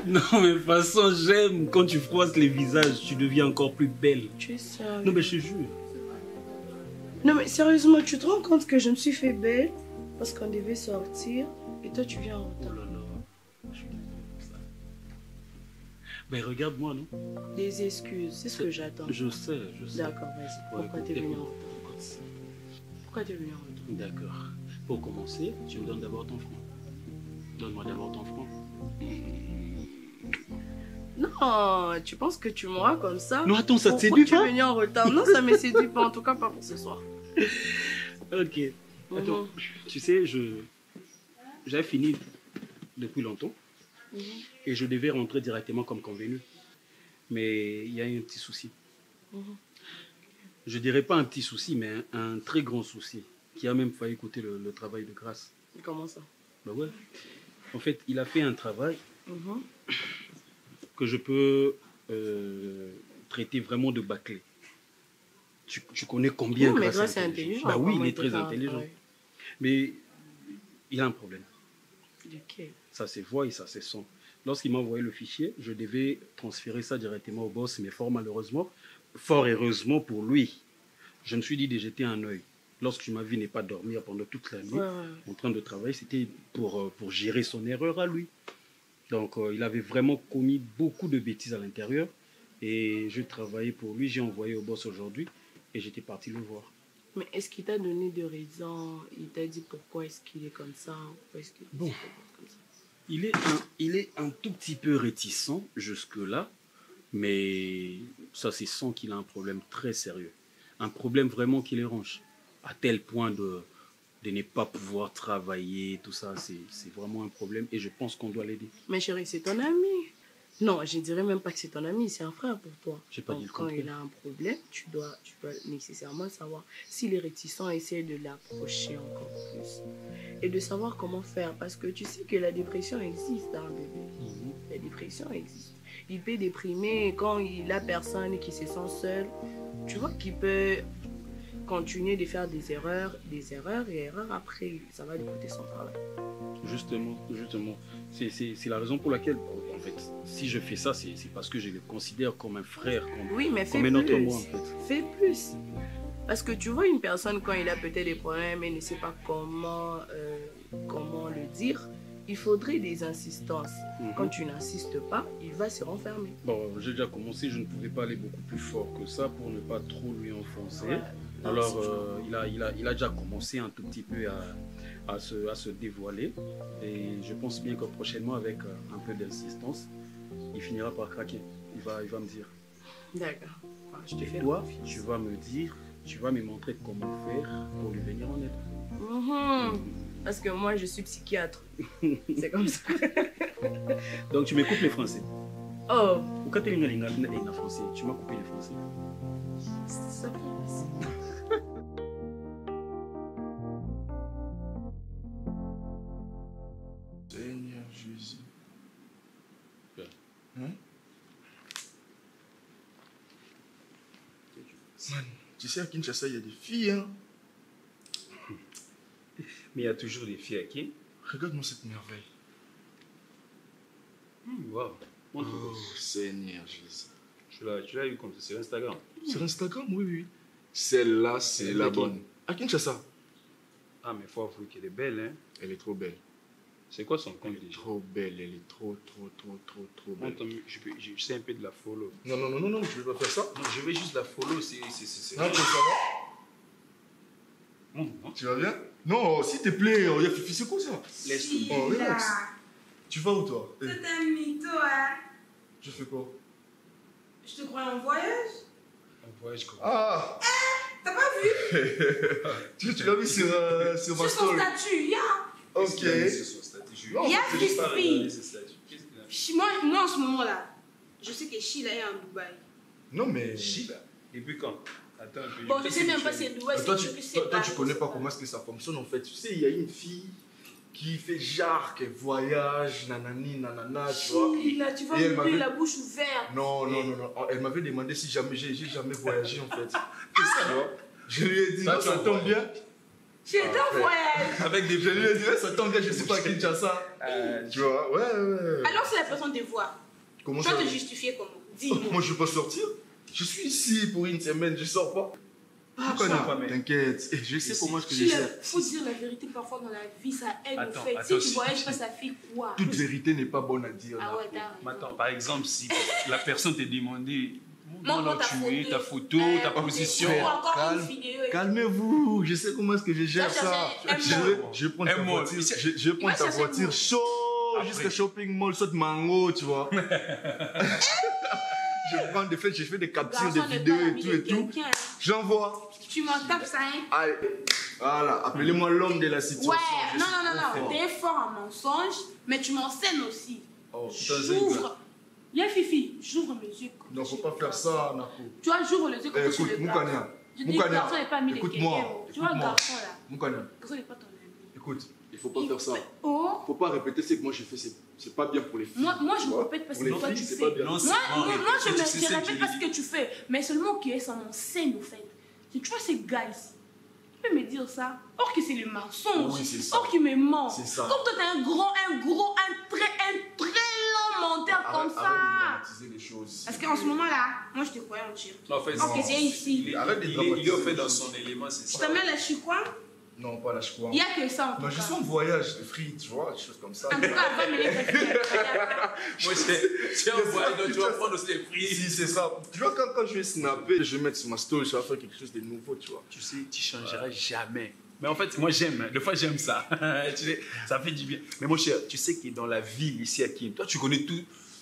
Non, mais de toute façon, j'aime quand tu froisses les visages, tu deviens encore plus belle. Tu es sérieux? Non, mais je te jure. Non, mais sérieusement, tu te rends compte que je me suis fait belle parce qu'on devait sortir et toi, tu viens en retard. Oh là là, je suis désolé pour ça. Ben, regarde-moi, non? Des excuses, c'est ce que j'attends. Je sais. D'accord, vas-y. Pourquoi t'es venu en retard? Pourquoi t'es venu en retard? D'accord. Pour commencer, tu me donnes d'abord ton franc. Donne-moi d'abord ton franc. Non, tu penses que tu m'auras comme ça? Non, attends, ça te séduit pas? Pourquoi tu es venu en retard? Non, ça me séduit pas, en tout cas pas pour ce soir. Ok. Attends, tu sais, j'avais fini depuis longtemps et je devais rentrer directement comme convenu. Mais il y a eu un petit souci. Je dirais pas un petit souci, mais un très grand souci qui a même failli coûter le travail de grâce. Comment ça? Ben ouais. En fait, il a fait un travail que je peux traiter vraiment de bâclé. Tu connais combien mais Grace est intelligent. Bah oui, il est très intelligent. Mais il a un problème. Lequel? Ça se voit et ça se sent. Lorsqu'il m'a envoyé le fichier, je devais transférer ça directement au boss, mais fort heureusement pour lui, je me suis dit de jeter un œil. Lorsque tu m'as vu ne pas dormir pendant toute la nuit, en train de travailler, c'était pour gérer son erreur à lui. Donc, il avait vraiment commis beaucoup de bêtises à l'intérieur. Et je travaillais pour lui, j'ai envoyé au boss aujourd'hui et j'étais parti le voir. Mais est-ce qu'il t'a donné de raisons? Il t'a dit pourquoi est-ce qu'il est comme ça? Bon, il est un tout petit peu réticent jusque-là, mais ça se sent qu'il a un problème très sérieux. Un problème vraiment qui les ronge, à tel point de ne pas pouvoir travailler, tout ça, c'est vraiment un problème et je pense qu'on doit l'aider. Mais chérie, c'est ton ami. Non, je ne dirais même pas que c'est ton ami, c'est un frère pour toi. J'ai pas dit le quand contraire. il a un problème, tu dois nécessairement savoir s'il est réticent, essayer de l'approcher encore plus. Et de savoir comment faire, parce que tu sais que la dépression existe, hein, bébé. La dépression existe. Il peut déprimer quand il a personne et qu'il se sent seul. Tu vois qu'il peut continuer de faire des erreurs après, ça va lui coûter son travail. Justement. C'est la raison pour laquelle, en fait, si je fais ça, c'est parce que je le considère comme un frère, comme un autre moi, en fait. Fais plus. Parce que tu vois une personne, quand il a peut-être des problèmes et ne sait pas comment le dire, il faudrait des insistances. Quand tu n'insistes pas, il va se renfermer. Bon, j'ai déjà commencé, je ne pouvais pas aller beaucoup plus fort que ça pour ne pas trop lui enfoncer. Ouais. Alors, il a déjà commencé un tout petit peu à se dévoiler. Et je pense bien que prochainement, avec un peu d'insistance, il finira par craquer. Il va me dire. D'accord. Je te et fais toi, tu vas me dire, tu vas me montrer comment faire pour lui venir en aide. Parce que moi, je suis psychiatre. C'est comme ça. Donc, tu me coupes les français. Oh. Pourquoi tu es français? Tu m'as coupé les français. Ça passe. Seigneur Jésus. Hein? Man, tu sais, à Kinshasa, il y a des filles, hein? Mais il y a toujours des filles à qui? Regarde-moi cette merveille. Wow. Oh, Seigneur Jésus. Tu l'as eu comme ça sur Instagram? Sur Instagram, oui. Celle-là, c'est la bonne. À Kinshasa. Ah, mais il faut avouer qu'elle est belle, hein? Elle est trop belle. C'est quoi son compte Elle est trop belle, elle est trop belle. Attends, je sais un peu de la follow. Non, je vais pas faire ça. Non, je vais juste la follow, c'est... Ah, ça va? Tu vas bien? Non, s'il te plaît, il y a Fifi, c'est quoi ça? Laisse-moi. Oh, relax. Tu vas où, toi? C'est un mytho, hein? Je fais quoi? Je te crois en voyage? Un voyage comme... Ah! T'as pas vu? Tu l'as vu sur ma Sur son story? statut, il y a. Ok. Il y a Fifi. Moi, en ce moment-là, je sais que Sheila est en Dubaï. Non, mais... Chiba. Depuis quand? Attends un peu. Bon, je sais même pas si c'est nouvelle. Toi, tu connais pas comment est-ce que ça fonctionne en fait. Tu sais, il y a une fille qui fait genre qu'elle voyage, nanani, nanana, tu vois. Là, tu vas Et elle m'ouvrir m'avait- la bouche ouverte. Non. Elle m'avait demandé si jamais j'ai jamais voyagé en fait. Tu vois. Je lui ai dit, Ça, non, ça tu tombe bien. J'ai été en Après. voyage. Avec des Je lui ai dit, ouais, ça tombe bien, je suis pas à Kinshasa. Tu vois, ouais. Alors, c'est la personne de voix. Comment Tu ça vas te justifier comment? Dis-moi. Moi, je peux pas sortir. Je suis ici pour une semaine, je sors pas. T'inquiète, je sais comment est-ce que je Il gère. faut dire la vérité parfois dans la vie, ça aide Attends, au fait. attends, Si tu voyages pas, ça fait quoi? Toute vérité n'est pas bonne à dire. Ah là. ouais, t'as raison. Maintenant, par exemple, si la personne t'a demandé Montre-moi là où tu es, ta photo, ta ta position. Ou encore Calme. une vidéo. et- Calmez-vous, je sais comment est-ce que je gère Ça, ça. ça, c'est un mot. Je vais prendre ta Un mot. voiture, je vais prendre Ouais, ta ça, c'est voiture bon. chaud Après. jusqu'à shopping mall, soit de mango, tu vois. Je prends des faits, je fais des captures, Garçon des n'est vidéos pas et l'ami tout de et tout. quelqu'un, hein. J'envoie. Tu m'en tapes ça, hein? Allez, voilà, appelez-moi l'homme de la situation. Ouais, Je non, suis non, non, trop non. fort. T'es fort en mensonge, mais tu m'enseignes aussi. Oh, J'ouvre. Viens, Fifi, j'ouvre mes yeux. comme non, tu faut veux. pas faire ça, Nako. Tu vois, j'ouvre les yeux comme tu Écoute, le Moukania. Je dis, le garçon n'est pas ami de Écoute-moi. quelqu'un. Tu vois, le Écoute-moi. garçon là. Moukania, Le garçon n'est pas ton ami. écoute, il faut pas faire ça. Oh, Faut pas répéter ce que moi j'ai fait, c'est pas bien pour les filles. moi tu je vois. répète parce Pour que les toi filles, tu c'est fais. pas bien. Non, c'est Moi, pas moi, répéter, je tu sais ne que répète tu pas l'as ce que tu fais, mais seulement qui est ça m'enseigne au fait. Tu vois ces gars ici, tu peux me dire ça. Or que c'est le mensonge. Oui, c'est ça. Or qu'il me ment. C'est ça. Comme toi t'as un très long menteur comme Arrête ça. de dramatiser les choses. Parce qu'en ce moment là, moi je te croyais en Turquie. En fait, Ok, c'est ici. Arrête de il est dramatiser au fait les dans choses. son élément, c'est Je ça. t'amène la chikwa. Non, pas la chouette. Il n'y a que ça en tout Non, cas. je suis en voyage, free, tu vois, des choses comme ça. En tout cas, va mener ta fille. Moi, c'est un voyage, donc tu vas prendre aussi les prix. Si, c'est ça. Tu vois, quand je vais snapper, je vais mettre sur ma story, je vais faire quelque chose de nouveau, tu vois. Tu sais, tu changeras jamais. Mais en fait, moi j'aime, des fois j'aime ça. Tu sais, ça fait du bien. Mais mon cher, tu sais que dans la ville ici à Kim, toi tu connais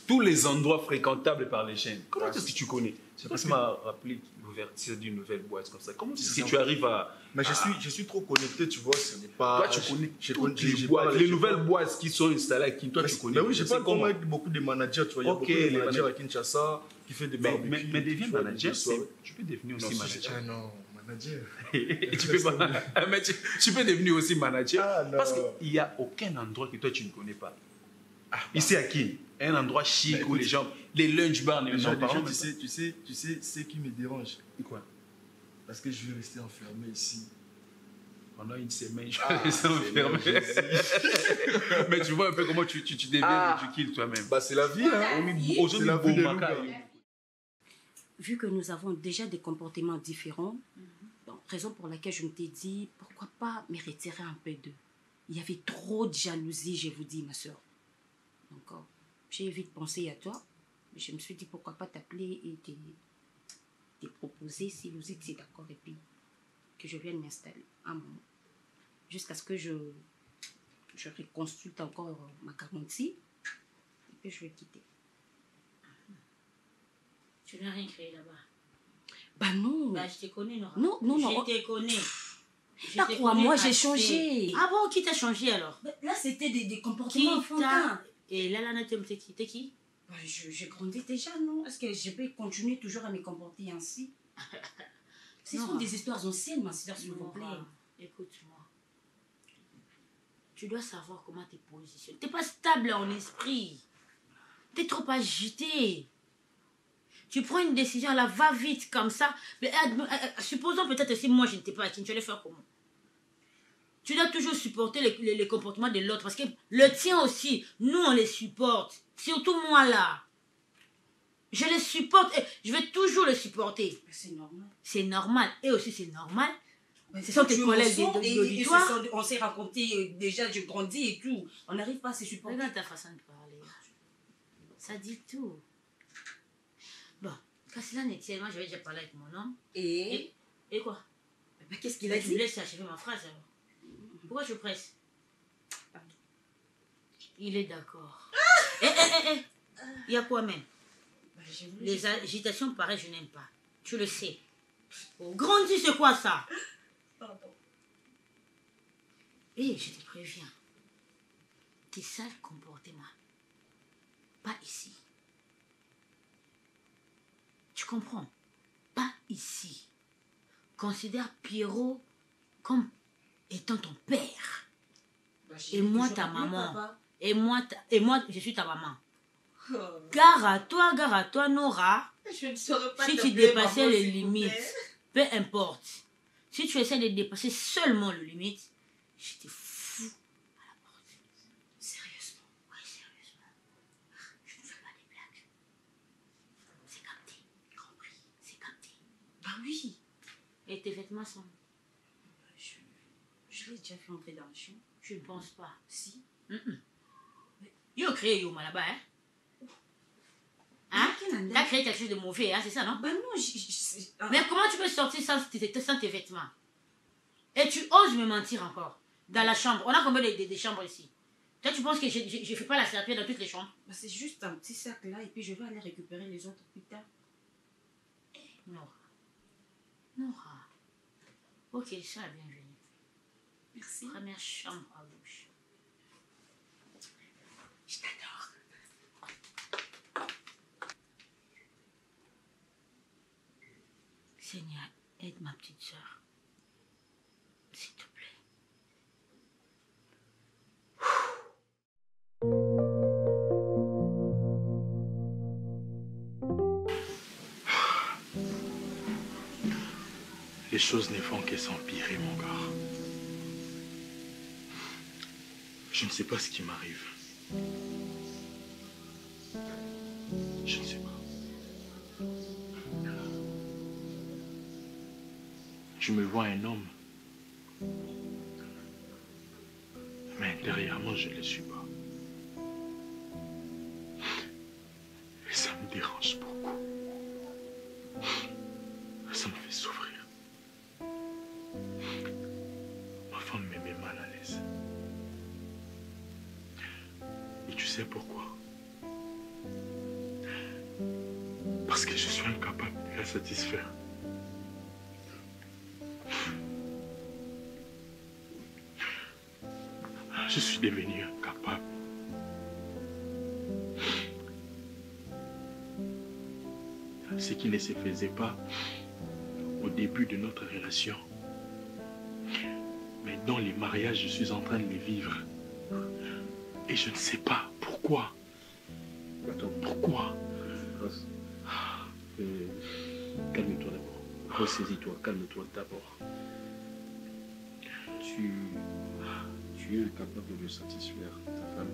tous les endroits fréquentables par les chaînes. Comment est-ce que tu connais? C'est parce que m'a rappelé l'ouverture d'une nouvelle boîte comme ça. Comment est-ce que tu arrives à. Mais je suis trop connecté, tu vois, ce n'est pas... Toi tu connais je toutes connais- les j'ai boîtes, pas- les j'ai nouvelles pas- boîtes qui sont installées à Kim. Toi tu connais. Mais oui, j'ai C'est pas comment? avec beaucoup de managers, tu vois. Il y a Ok, beaucoup de les managers managers. à Kinshasa qui fait des Mais, barbecues. mais deviens tu vois, manager, des soirées. tu peux devenir Non, aussi si manager. Ah non, manager. Et tu peux pas. Mais tu peux devenir aussi manager. Ah, non. Parce qu'il n'y a aucun endroit que toi tu ne connais pas. Ici à Kim, un endroit chic Bah, où écoute, les gens, les lunch bars, les gens Déjà, parlent. tu sais, ce qui me dérange, Quoi? parce que je vais rester enfermé ici. Pendant une semaine, je Ah, vais rester enfermé. c'est la Mais tu vois un peu comment tu deviens Ah. du kill toi-même. Bah, c'est la vie, hein. Aujourd'hui, c'est la vie bon des maca, loups, Vu que nous avons déjà des comportements différents, donc, raison pour laquelle je me t'ai dit, pourquoi pas me retirer un peu d'eux. Il y avait trop de jalousie, je vous dis, ma soeur. Donc, j'ai vite pensé à toi. Mais je me suis dit, pourquoi pas t'appeler et te proposer si vous étiez d'accord et puis que je vienne m'installer un moment. Jusqu'à ce que je reconsulte encore ma garantie et puis je vais quitter. Tu n'as rien créé là-bas. Bah non. Bah, je te connais, Nora. Non, non, non. Je te connais. Je Pas te quoi, connais moi j'ai assez. changé. Ah bon, qui t'a changé alors? Là, c'était des comportements Qui enfantins. t'a... Et là, t'es qui? T'es qui? Bah, j'ai grandi déjà, non? Est-ce que je peux continuer toujours à me comporter ainsi? Ce Non. sont des histoires anciennes, ma soeur, s'il vous plaît. Nora, écoute-moi. Tu dois savoir comment te positionner. T'es pas stable en esprit. T'es trop agité. Tu prends une décision, là, va vite comme ça. Mais supposons peut-être si moi je n'étais pas à Kin, tu allais faire comment? Tu dois toujours supporter les comportements de l'autre. Parce que le tien aussi, nous on les supporte. Surtout moi là. Je les supporte et je vais toujours les supporter. C'est normal. C'est normal. Et aussi c'est normal. Ce sont tes collègues d'auditoire. On s'est raconté déjà, je grandis et tout. On n'arrive pas à se supporter. Regarde ta façon de parler. Ça dit tout. Bon, quand cela n'est tellement, je vais déjà parler avec mon homme. Et quoi? Qu'est-ce qu'il a Tu me dit? laisses achever ma phrase alors. Pourquoi je presse? Il est d'accord. Il y a quoi même? Les agitations, pareil, je n'aime pas. Tu le sais. Oh, grandis, c'est quoi ça? Pardon. Et je te préviens. Tes sales comportements. Pas ici. Tu comprends. Pas ici. Considère Pierrot comme étant ton père. Et moi, ta maman. Et moi, je suis ta maman. Gare à toi, Nora. Je ne saurais pas Si tu t'appeler dépassais maman, les s'il vous limites, plaît. peu importe. Si tu essaies de dépasser seulement les limites, je te fous à la porte. Sérieusement? Oui, sérieusement. Je ne fais pas des blagues. C'est capté. Compris. C'est capté. Bah oui. Et tes vêtements sont... Je l'ai déjà fait entrer dans le champ. Je ne pense pas. Si. Yo créé yo là-bas, hein? Hein? T'as créé quelque chose de mauvais, hein? C'est ça, non? Bah non, Mais comment tu peux sortir sans tes vêtements? Et tu oses me mentir encore? Dans la chambre. On a combien des chambres ici? Toi, tu penses que je ne fais pas la serpillère dans toutes les chambres? Bah, c'est juste un petit sac là et puis je vais aller récupérer les autres plus tard. Nora. Nora. Ok, sois la bienvenue. Merci. Première chambre à gauche. Je t'adore. Seigneur, aide ma petite soeur. S'il te plaît. Les choses ne font que s'empirer, mon gars. Je ne sais pas ce qui m'arrive. Je ne sais pas. Je me vois un homme. Mais intérieurement, je ne le suis pas. Et ça me dérange beaucoup. Ça me fait souffrir. Ma femme me met mal à l'aise. Et tu sais pourquoi? Parce que je suis incapable de la satisfaire. Je suis devenu incapable. Ce qui ne se faisait pas au début de notre relation. Mais dans les mariages, je suis en train de les vivre. Et je ne sais pas pourquoi. Attends, Pourquoi? calme-toi d'abord. Ressaisis-toi, calme-toi d'abord. Tu es incapable de satisfaire ta femme.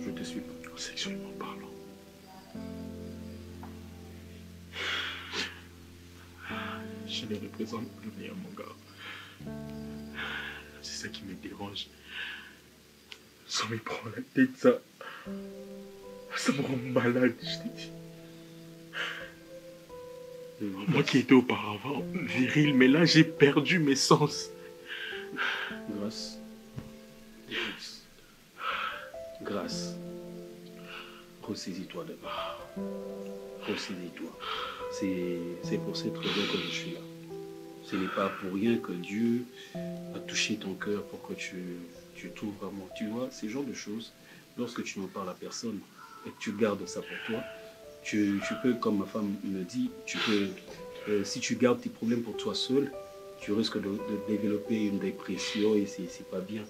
Je te suis pas. Sexuellement parlant. Je ne représente plus rien, mon gars. C'est ça qui me dérange. Ça me prend la tête, ça me rend malade, je te dis. Moi qui étais auparavant viril, mais là j'ai perdu mes sens. Grâce. Ressaisis-toi d'abord. Ressaisis-toi. C'est pour cette raison que je suis là. Ce n'est pas pour rien que Dieu a touché ton cœur pour que tu t'ouvres à moi. Tu vois, ces genres de choses, lorsque tu n'en parles à personne et que tu gardes ça pour toi, tu peux, comme ma femme me dit, tu peux, si tu gardes tes problèmes pour toi seul, tu risques de développer une dépression et c'est pas bien.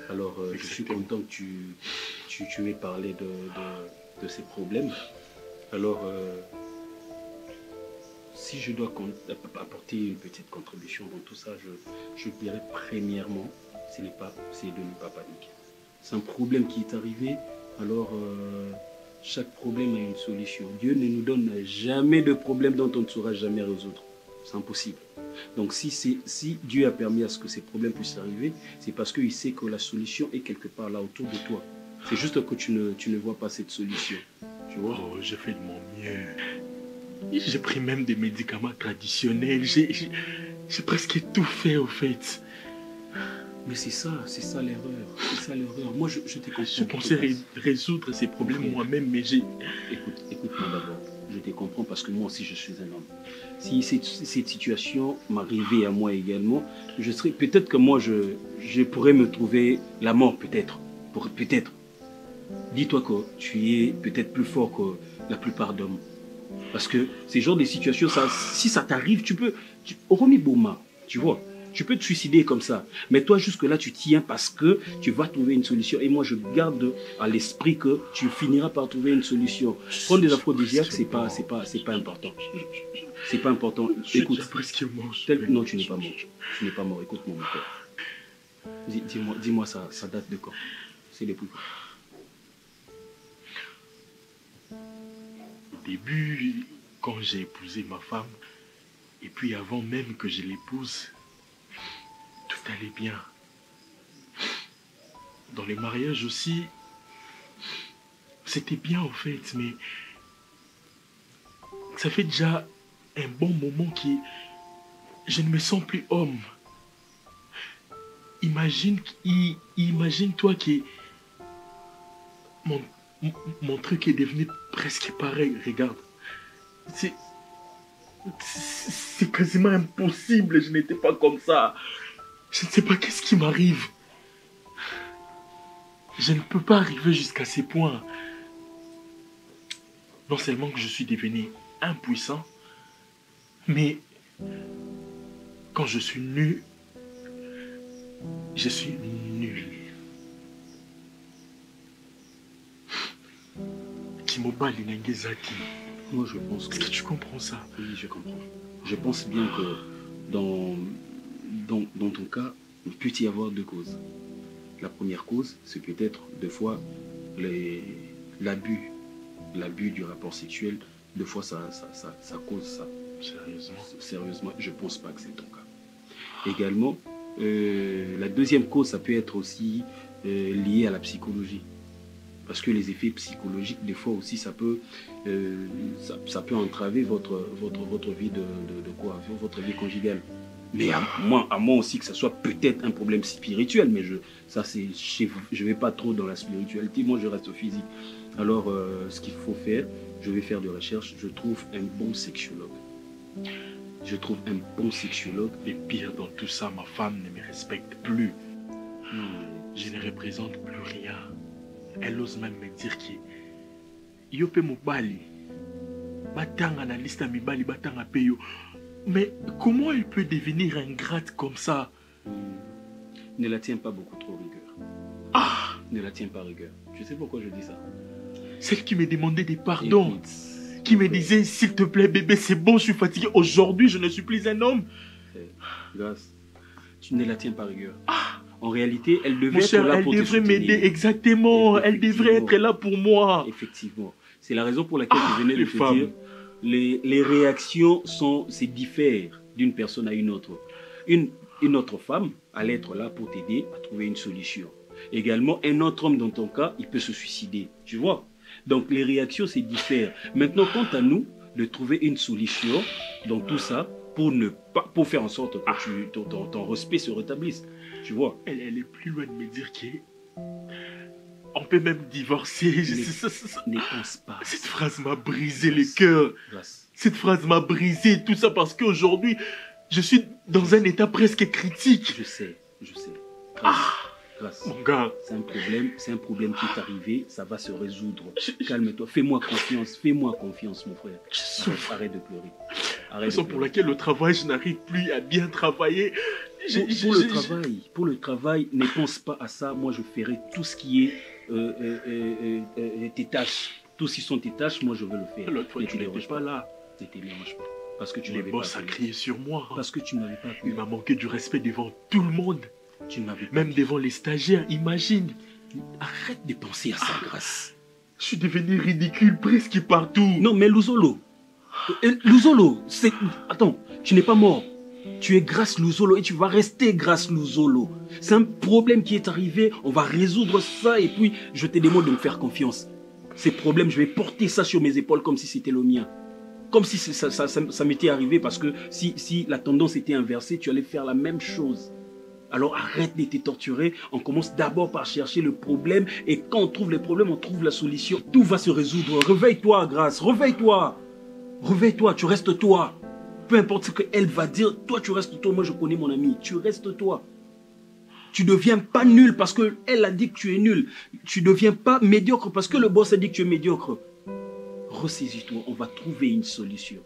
Alors, je suis content que tu aies parlé de ces problèmes. Alors, si je dois apporter une petite contribution dans tout ça, je dirais premièrement, c'est de ne pas paniquer. C'est un problème qui est arrivé, alors chaque problème a une solution. Dieu ne nous donne jamais de problème dont on ne saura jamais résoudre. C'est impossible. Donc si Dieu a permis à ce que ces problèmes puissent arriver, c'est parce qu'il sait que la solution est quelque part là autour de toi. C'est juste que tu ne vois pas cette solution. Tu vois? Oh, j'ai fait de mon mieux. J'ai pris même des médicaments traditionnels. J'ai presque tout fait au fait. Mais c'est ça l'erreur. C'est ça l'erreur. Moi, je te comprends. Je pensais résoudre ces problèmes moi-même, mais j'ai... Écoute-moi d'abord. Je te comprends parce que moi aussi, je suis un homme. Si cette situation m'arrivait à moi également, je serais... Peut-être que moi, je pourrais me trouver la mort, peut-être. Peut-être. Dis-toi que tu es peut-être plus fort la plupart d'hommes. Parce que ces genres de situations, si ça t'arrive, Romy Boma, tu vois, tu peux te suicider comme ça. Mais toi, jusque-là, tu tiens parce que tu vas trouver une solution. Et moi, je garde à l'esprit que tu finiras par trouver une solution. Prendre des aphrodisiaques, c'est pas important. C'est pas important. Écoute, non, tu n'es pas mort. Tu n'es pas mort. Écoute-moi, mon père. Dis-moi, ça date de quand? C'est depuis quand? Au début, quand j'ai épousé ma femme, et puis avant même que je l'épouse, tout allait bien. Dans les mariages aussi, c'était bien en fait, mais ça fait déjà un bon moment que je ne me sens plus homme. Imagine-toi que mon truc est devenu presque pareil. Regarde, c'est quasiment impossible. Je n'étais pas comme ça. Je ne sais pas qu'est-ce qui m'arrive. Je ne peux pas arriver jusqu'à ces points. Non seulement que je suis devenu impuissant, mais quand je suis nu, je suis nul. Kimobali Nangezaki. Moi, je pense que... Est-ce que tu comprends ça? Oui, je comprends. Je pense bien que dans ton cas, il peut y avoir deux causes. La première cause, c'est peut-être deux fois l'abus du rapport sexuel. Deux fois, ça cause ça. Sérieusement, je ne pense pas que c'est ton cas. Également, la deuxième cause, ça peut être aussi lié à la psychologie. Parce que les effets psychologiques, des fois aussi, ça peut entraver votre vie votre vie conjugale. Mais à moi aussi que ça soit peut-être un problème spirituel, mais je ne vais pas trop dans la spiritualité, moi je reste au physique. Alors ce qu'il faut faire, je vais faire des recherches, je trouve un bon sexologue. Et pire dans tout ça, ma femme ne me respecte plus. Je ne représente plus rien. Elle ose même me dire que Yope Mobali, Batanga na liste Mibali, Batanga Peyo. Mais comment elle peut devenir ingrate comme ça? Ne la tiens pas beaucoup trop rigueur. Ne la tiens pas rigueur. Tu sais pourquoi je dis ça? Celle qui me demandait des pardons. Qui me disait, s'il te plaît bébé, c'est bon, je suis fatigué. Aujourd'hui, je ne suis plus un homme. Grâce, tu ne la tiens pas rigueur. En réalité, elle devait être là pour te soutenir. Elle devrait m'aider, exactement. Elle devrait être là pour moi. Effectivement. C'est la raison pour laquelle je venais de te dire. Les réactions diffèrent d'une personne à une autre. Une autre femme allait être là pour t'aider à trouver une solution. Également, un autre homme dans ton cas, il peut se suicider. Tu vois? Donc, les réactions diffèrent. Maintenant, quant à nous, de trouver une solution dans tout ça pour faire en sorte que ton respect se rétablisse. Tu vois? Elle est plus loin de me dire qu'on peut même divorcer. Ne pense pas. Cette phrase m'a brisé le cœur. Cette phrase m'a brisé. Tout ça parce qu'aujourd'hui, je suis dans un état presque critique. Je sais. Grâce. Mon gars. C'est un problème qui est arrivé. Ça va se résoudre. Calme-toi. Fais-moi confiance, mon frère. Arrête de pleurer. La raison pour laquelle au travail, je n'arrive plus à bien travailler. Pour le travail, ne pense pas à ça. Moi, je ferai tout ce qui est tes tâches. Tout ce qui sont tes tâches, moi, je veux le faire. L'autre fois, tu n'étais pas là. Ne te dérange pas. Parce que tu n'avais pas. Le boss a crié sur moi. Parce que tu n'avais pas. Il m'a manqué du respect devant tout le monde. Tu n'avais pas. Même devant les stagiaires, imagine. Arrête de penser à ça, Grâce. Je suis devenu ridicule presque partout. Non, mais Luzolo, attends, tu n'es pas mort. Tu es Grâce Luzolo et tu vas rester Grâce Luzolo. C'est un problème qui est arrivé, on va résoudre ça et puis je te demande de me faire confiance. Ces problèmes, je vais porter ça sur mes épaules comme si c'était le mien. Comme si ça m'était arrivé parce que si la tendance était inversée, tu allais faire la même chose. Alors arrête de te torturer, on commence d'abord par chercher le problème et quand on trouve le problème, on trouve la solution. Tout va se résoudre. Réveille-toi, Grâce, réveille-toi. Réveille-toi, tu restes toi. Peu importe ce qu'elle va dire, toi tu restes toi. Moi je connais mon ami, tu restes toi. Tu ne deviens pas nul parce qu'elle a dit que tu es nul. Tu ne deviens pas médiocre parce que le boss a dit que tu es médiocre. ressaisis-toi, on va trouver une solution.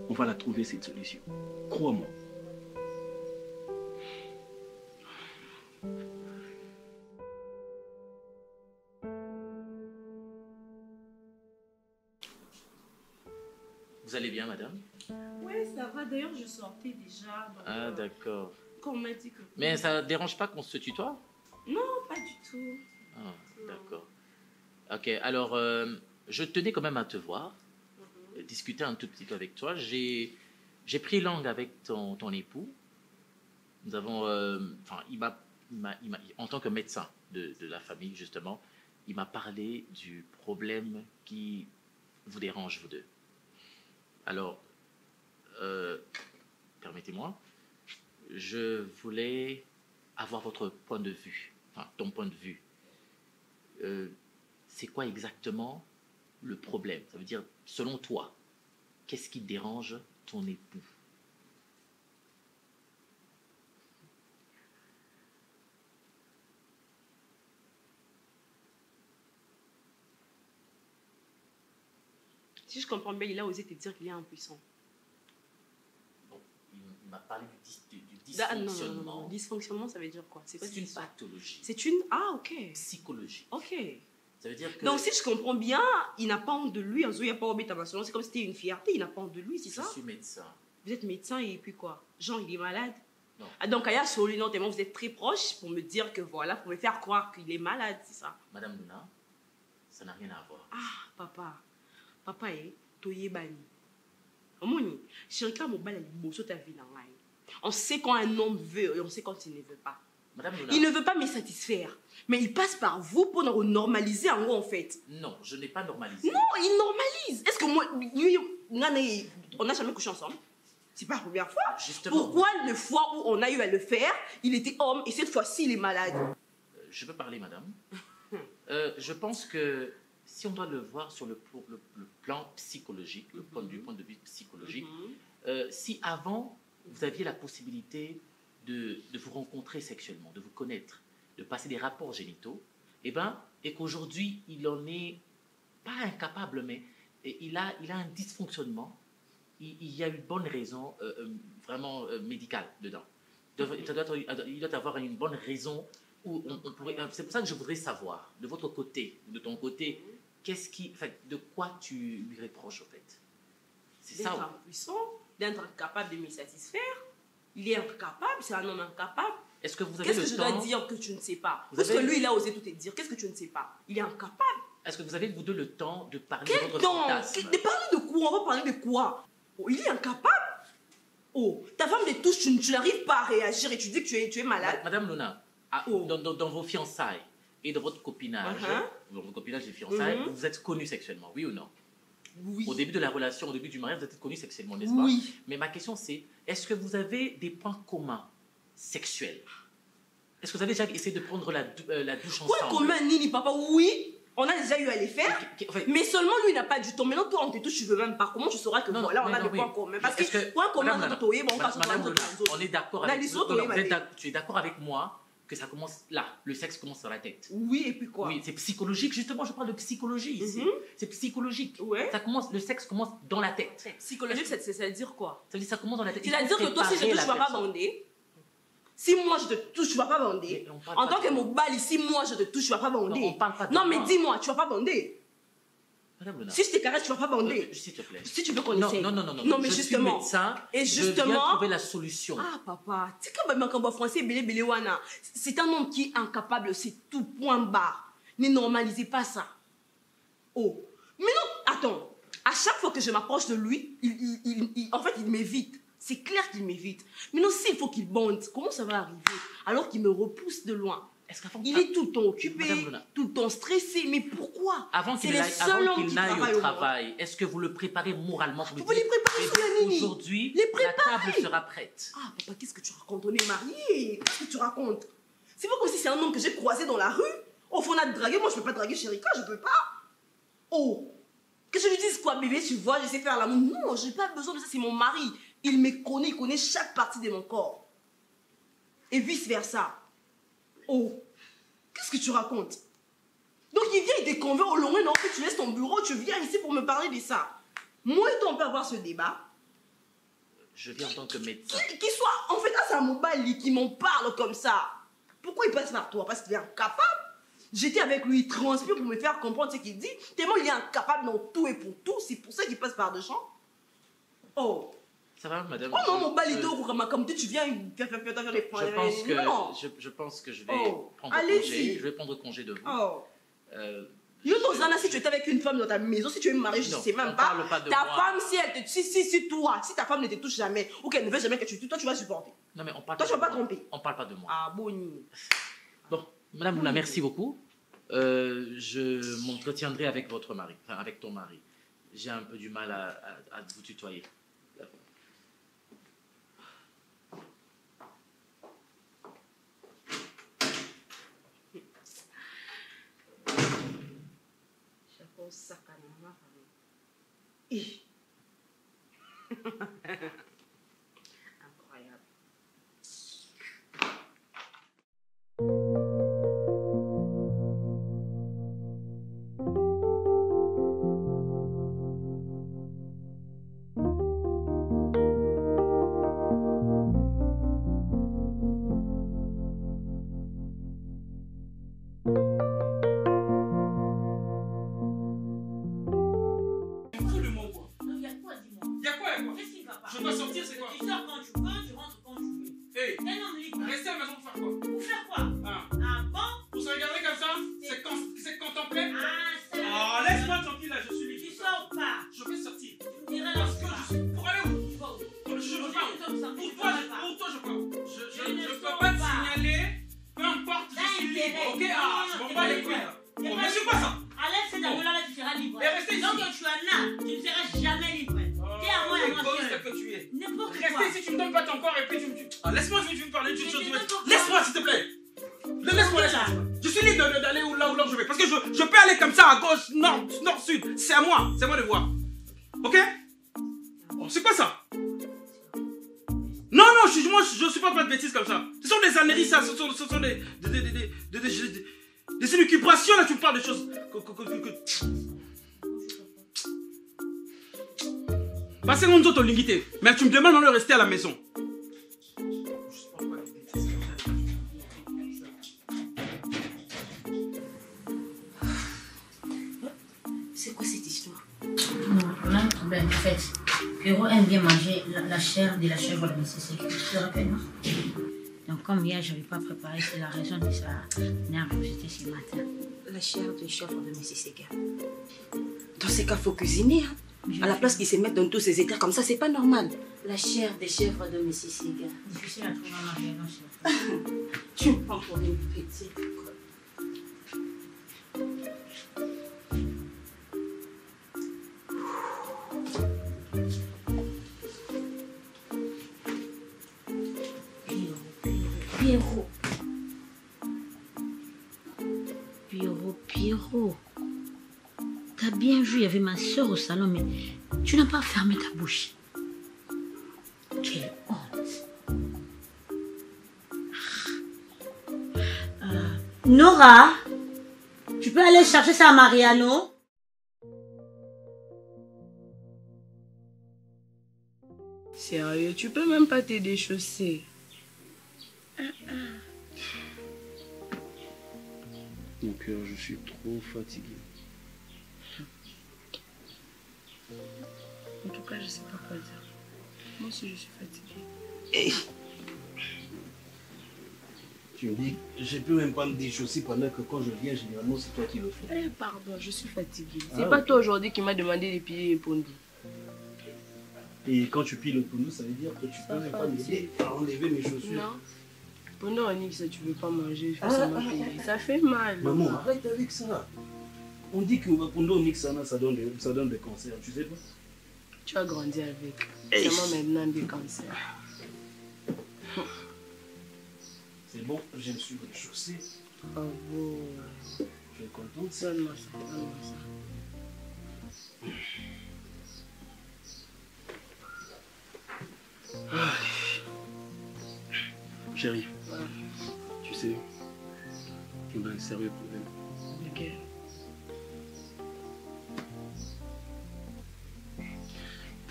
On va la trouver, cette solution. Crois-moi. Vous allez bien, madame? Ouais, ça va. D'ailleurs, je sortais déjà. Donc, Ah, d'accord. quand on m'a dit que... Mais ça ne dérange pas qu'on se tutoie? Non, pas du tout. Ah, d'accord. Ok, alors, je tenais quand même à te voir, discuter un tout petit peu avec toi. J'ai pris langue avec ton époux. Nous avons... Enfin, en tant que médecin de la famille, justement, il m'a parlé du problème qui vous dérange, vous deux. Alors, permettez-moi, je voulais avoir votre point de vue, enfin ton point de vue. C'est quoi exactement le problème? Ça veut dire, selon toi, qu'est-ce qui dérange ton époux? Si je comprends bien, il a osé te dire qu'il est impuissant. Bon, il m'a parlé du dysfonctionnement. dysfonctionnement. Dysfonctionnement, ça veut dire quoi? C'est quoi C'est une pathologie. C'est une... Ah, ok. Psychologie. Ok. Ça veut dire que... Donc, si je comprends bien, il n'a pas honte de lui. En il n'y a pas honte de c'est comme si c'était une fierté. Il n'a pas honte de lui, c'est ça? Je suis médecin. Vous êtes médecin et puis quoi? Jean, il est malade? Non. Ah, donc, Aya Soli, non, tellement vous êtes très proche pour me dire que voilà, pour me faire croire qu'il est malade, c'est ça? Madame Luna, ça n'a rien à voir. Ah, papa. Papa, toyebani. Omoni, chirika mobile ali boso ta vie na ngai. On sait quand un homme veut et on sait quand il ne veut pas. Madame Luna. Il ne veut pas me satisfaire. Mais il passe par vous pour normaliser en gros, en fait. Non, je n'ai pas normalisé. Non, il normalise. Est-ce que moi, lui, on n'a jamais couché ensemble? C'est pas la première fois. Justement. Pourquoi les fois où on a eu à le faire, il était homme et cette fois-ci, il est malade? Je peux parler, madame. Je pense que si on doit le voir sur le plan psychologique, du point de vue psychologique, si avant, vous aviez la possibilité de vous rencontrer sexuellement, de vous connaître, de passer des rapports génitaux, et qu'aujourd'hui, il n'en est pas incapable, mais il a un dysfonctionnement, il y a une bonne raison vraiment médicale dedans. Il doit avoir une bonne raison. C'est pour ça que je voudrais savoir, de votre côté, de ton côté, de quoi tu lui reproches, au fait? C'est ça. D'être impuissant, d'être incapable de me satisfaire. Il est incapable, c'est un homme incapable. Est-ce que vous avez le temps... Qu'est-ce que je dois dire que tu ne sais pas? Parce que lui, il a osé tout te dire. Qu'est-ce que tu ne sais pas? Il est incapable. Est-ce que vous avez, vous deux, le temps de parler Quel de votre temps? fantasme? De parler de quoi? On va parler de quoi? Oh, il est incapable. Oh, ta femme te touche, tu n'arrives pas à réagir et tu dis que tu es malade. Madame Luna, dans vos fiançailles et dans votre copinage, dans votre copinage et fiançailles, vous êtes connus sexuellement, oui ou non? Oui. Au début de la relation, au début du mariage, vous êtes connus sexuellement, n'est-ce pas? Oui. Mais ma question c'est, est-ce que vous avez des points communs sexuels? Est-ce que vous avez déjà essayé de prendre la douche ensemble? Point commun, Nini, papa, oui. On a déjà eu à les faire, mais seulement lui n'a pas du temps. Maintenant, toi, on te touche, tu veux même pas. Comment tu sauras que voilà, on a des points communs? Parce que point commun, on est d'accord avec tu es d'accord avec moi que ça commence là, le sexe commence dans la tête. Oui, et puis quoi? Oui, c'est psychologique, justement, je parle de psychologie ici. C'est psychologique. Ouais. Le sexe commence dans la tête. Psychologique, ça veut dire quoi? Ça veut dire ça commence dans la tête. C'est-à-dire que toi, si je te touche, tu vas pas bander. Si moi je te touche, tu vas pas bander. En tant que mobile, si moi je te touche, tu vas pas bander. Non, on parle pas de non mais dis-moi, tu vas pas bander. Madame Luna. Si je te caresse, tu vas pas bander. S'il te plaît. Si tu veux qu'on essaye. Non, mais je justement. suis médecin. Et justement. Je viens trouver la solution. Ah papa, tu sais quand français belé wana. C'est un homme qui est incapable, c'est tout point barre. Ne normalisez pas ça. Oh. Mais non, attends. À chaque fois que je m'approche de lui, en fait, il m'évite. C'est clair qu'il m'évite. Mais non, s'il faut qu'il bande, comment ça va arriver? Alors qu'il me repousse de loin. Il est tout le temps occupé, tout le temps stressé. Mais pourquoi? Avant qu'il n'aille au travail, est-ce que vous le préparez moralement pour lui dire, les préparer aujourd'hui, la table sera prête? Ah, papa, qu'est-ce que tu racontes? On est mariés. Qu'est-ce que tu racontes? C'est pas comme si c'est un homme que j'ai croisé dans la rue. Au fond, on a dragué. Moi, je peux pas draguer Chérika, je peux pas. Oh, que je lui dise quoi, bébé? Tu vois, je sais faire l'amour. Non, j'ai pas besoin de ça, c'est mon mari. Il me connaît, il connaît chaque partie de mon corps. Et vice-versa. Oh, qu'est-ce que tu racontes? Donc il vient, il te convainc au loin, non, que tu laisses ton bureau, tu viens ici pour me parler de ça. Moi et toi, on peut avoir ce débat. Je viens en tant que médecin. Qu'il soit, en fait, là, c'est un mobile qui m'en parle comme ça. Pourquoi il passe par toi? Parce qu'il est incapable. J'étais avec lui, il transpire pour me faire comprendre ce qu'il dit. Tellement il est incapable dans tout et pour tout. C'est pour ça qu'il passe par de champs. Oh. Ça va, madame? Oh non, mon balito, comme tu viens faire les je pense que je vais prendre congé. Je vais prendre congé de vous. Oh. Zana, si tu étais avec une femme dans ta maison, si tu es marié, je ne sais même pas. Ta femme, si elle te si ta femme ne te touche jamais, ou qu'elle ne veut jamais que tu touches, toi tu vas supporter. Non, mais on parle toi, tu vas pas tromper. On parle pas de moi. Ah bon. Bon, madame Moula, merci beaucoup. Je m'entretiendrai avec votre mari, enfin avec ton mari. J'ai un peu du mal à vous tutoyer. Incroyable. Je dois sortir, c'est quoi? Tu sors quand tu veux, tu rentres quand tu veux. Hey, un homme libre. restez à la maison pour faire quoi? Pour faire quoi? Ah bon? Pour se regarder comme ça? C'est contempler? Ah, ça. Ah, laisse-moi tranquille là, je suis libre. Tu sors pas. Je vais sortir. Tu me diras la Pour aller où? Je veux pas. Pour toi, je veux pas. Je peux pas te signaler, peu importe, je suis libre. Ok? Ah, je m'en bats les couilles là. Bon, mais c'est quoi ça? À l'aise, c'est d'amour là, tu seras libre. Et restez ici. Donc tu es là, tu ne seras jamais libre. T'es à moi et à moi seul. Que tu es. N'importe quoi. Restez ici, tu me donnes pas ton corps et puis tu me tues. Ah, laisse-moi, je vais te parler d'une chose. Laisse-moi, s'il te plaît. Laisse-moi. Je suis libre d'aller là où je vais. Parce que je peux aller comme ça, à gauche, nord, sud. C'est à moi de voir. Ok? Oh, c'est quoi ça? Non, moi, je suis pas de bêtises comme ça. Ce sont des analyses, ça. Ce sont des élucubrations, là, tu me parles de choses. Passez mon autre linguité. Mais tu me demandes de rester à la maison. C'est quoi cette histoire? On a un problème, en fait. Pierrot aime bien manger la chair de la chèvre de Mississippi. Tu te rappelles, non? Donc, comme hier, je n'avais pas préparé, c'est la raison de sa nervosité ce matin. La chair de chèvre de Mississippi. Dans ces cas, il faut cuisiner. Hein. À la place qu'ils se mettent dans tous ces états comme ça, c'est pas normal. La chair des chèvres de Mississippi. Difficile à trouver en mariage. Tu me prends pour une petite. Pierrot. T'as bien vu, il y avait ma soeur au salon, mais tu n'as pas fermé ta bouche. Quelle honte. Nora, tu peux aller chercher ça à Mariano? Sérieux, tu peux même pas te déchausser. Mon cœur, je suis trop fatigué. En tout cas, je sais pas quoi dire. Moi aussi, je suis fatiguée. Hey. Tu me dis, je peux même pas me déchausser pendant que quand je viens, généralement, c'est toi qui le fais. Eh, pardon, je suis fatiguée. C'est pas toi aujourd'hui qui m'a demandé de piller les pondus. Et quand tu pilles le pondu, ça veut dire que tu peux même pas m'aider à enlever mes chaussures. Non. Pendant Onyx, tu veux pas manger, ça fait mal. Maman, arrête avec ça. On dit que pendant Onyx, ça donne des cancers, tu sais pas? Tu as grandi avec. C'est moi maintenant des cancers. C'est bon, je me suis réchaussé. Bravo. Je suis content. Donne-moi ça, donne-moi ça. Chérie, tu sais, on a un sérieux problème. Ok.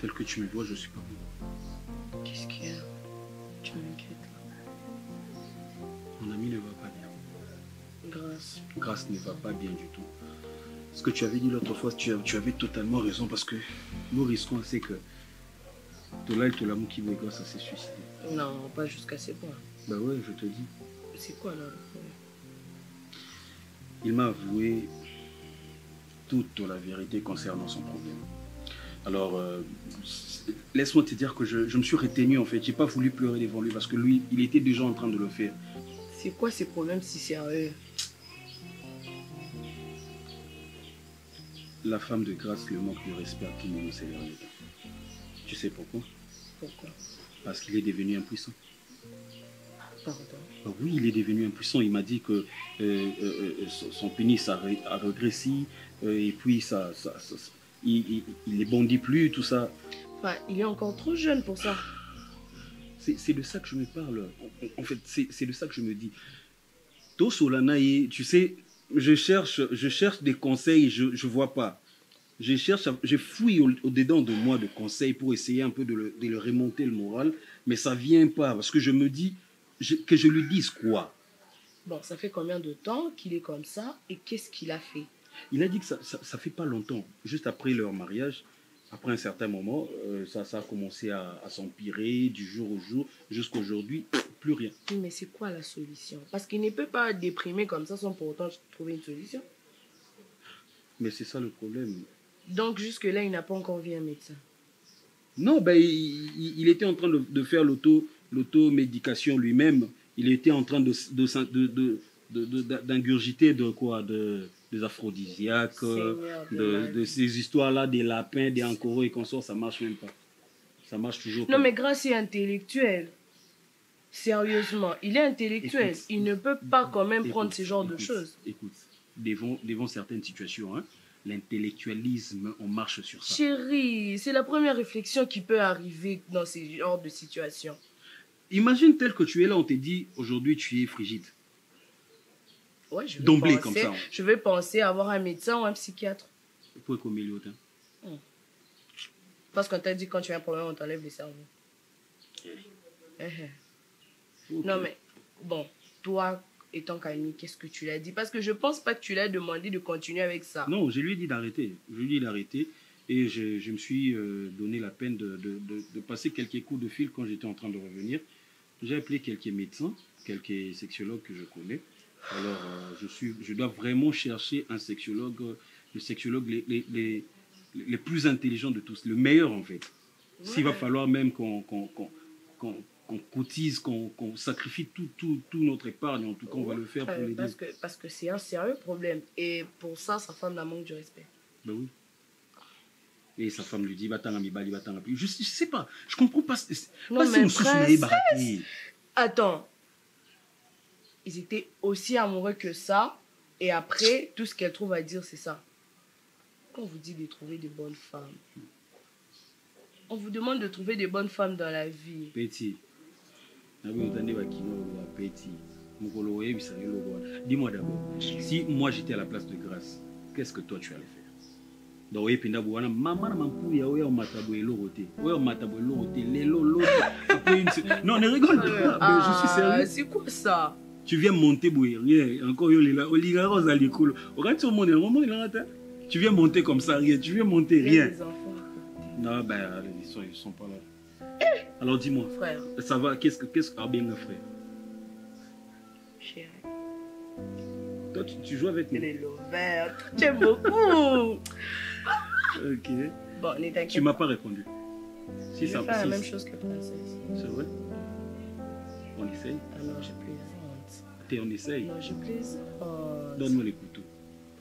Tel que tu me vois, je suis pas bon. Qu'est-ce qu'il y a? Tu m'inquiètes. Mon ami ne va pas bien. Grâce. Grâce ne va pas bien du tout. Ce que tu avais dit l'autre fois, tu avais totalement raison parce que nous risquons assez que Tola et Tolamu qui voit Grâce à se suicider. Non, pas jusqu'à ces points. Bah ouais, je te dis. C'est quoi là le problème? Il m'a avoué toute la vérité concernant son problème. Alors, laisse-moi te dire que je me suis retenu en fait. J'ai pas voulu pleurer devant lui parce que lui, il était déjà en train de le faire. C'est quoi ces problèmes si sérieux? La femme de Grâce le manque de respect à tout moment ces derniers temps. Tu sais pourquoi? Pourquoi? Parce qu'il est devenu impuissant. Pardon. Oui, il est devenu impuissant. Il m'a dit que son pénis a régressé et puis il ne bondit plus, tout ça. Enfin, il est encore trop jeune pour ça. C'est de ça que je me parle. En fait, c'est de ça que je me dis. To Solanaï, tu sais, je cherche des conseils, je ne vois pas. Je fouille au-dedans de moi de conseils pour essayer un peu de le remonter le moral, mais ça ne vient pas parce que je me dis que je lui dise quoi. Bon, ça fait combien de temps qu'il est comme ça et qu'est-ce qu'il a fait? Il a dit que ça fait pas longtemps, juste après leur mariage, après un certain moment, ça a commencé à s'empirer du jour au jour, jusqu'à aujourd'hui, plus rien. Mais c'est quoi la solution? Parce qu'il ne peut pas déprimer comme ça sans pour autant trouver une solution. Mais c'est ça le problème. Donc jusque-là, il n'a pas encore vu un médecin? Non, ben, il était en train de faire l'automédication lui-même. Il était en train d'ingurgiter des aphrodisiaques, de ces histoires-là, des lapins, des ancoros et consorts, ça marche même pas. Ça marche toujours pas. Non, mais Grâce est intellectuel. Sérieusement, il est intellectuel. Écoute, il ne peut pas quand même prendre ce genre de choses. Écoute, devant certaines situations, hein, l'intellectualisme, on marche sur ça. Chérie, c'est la première réflexion qui peut arriver dans ce genre de situation. Imagine tel que tu es là, on te dit aujourd'hui tu es frigide. Ouais, je vais D'emblée, penser, comme ça. Je vais penser à avoir un médecin ou un psychiatre. Pour qu'on milieu. Parce qu'on t'a dit quand tu as un problème, on t'enlève le cerveau. Okay. Non mais, bon, toi, étant calme, qu'est-ce que tu l'as dit? Parce que je pense pas que tu l'as demandé de continuer avec ça. Non, je lui ai dit d'arrêter. Je lui ai dit d'arrêter. Et je me suis donné la peine de passer quelques coups de fil quand j'étais en train de revenir. J'ai appelé quelques médecins, quelques sexologues que je connais. Alors, je dois vraiment chercher un sexologue, le sexologue les plus intelligents de tous, le meilleur en fait. Ouais. S'il va falloir même qu'on cotise, qu'on sacrifie tout notre épargne, en tout cas, on va le faire pour les deux. Parce que c'est un sérieux problème. Et pour ça, sa femme la manque du respect. Ben oui. Et sa femme lui dit, je sais pas, je comprends pas. Non, mais princesse, attends. Ils étaient aussi amoureux que ça. Et après, tout ce qu'elle trouve à dire, c'est ça. Quand on vous dit de trouver de bonnes femmes, on vous demande de trouver de bonnes femmes dans la vie. Petit. Dis-moi d'abord, si moi j'étais à la place de Grâce, qu'est-ce que toi tu allais faire? Non, ne rigole pas, je suis sérieux. C'est quoi ça? Tu viens monter, rien. Encore, tu viens monter comme ça, rien. Tu viens monter, rien. Non, ben, ils sont pas là. Alors dis-moi, frère. Ça va, qu'est-ce que bien un frère? Chérie. Toi, tu joues avec nous. Les lovers, tu aimes beaucoup. Ok. Bon, ne t'inquiète. Tu m'as pas répondu. Si je vais faire la même chose que princesse. C'est vrai? On essaye? Ah non, je plaisante. On essaye? Non, je plaisante. Donne-moi les couteaux.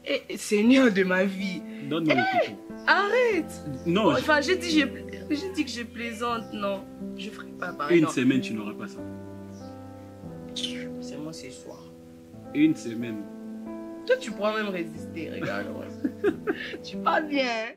Eh, Seigneur de ma vie. Donne-moi les couteaux. Arrête. Non. Bon, enfin, j'ai dit que je plaisante. Non, je ferai pas pareil. Une semaine, tu n'auras pas ça. C'est moi ce soir. Une semaine. Toi, tu pourras même résister. Regarde. Tu parles bien.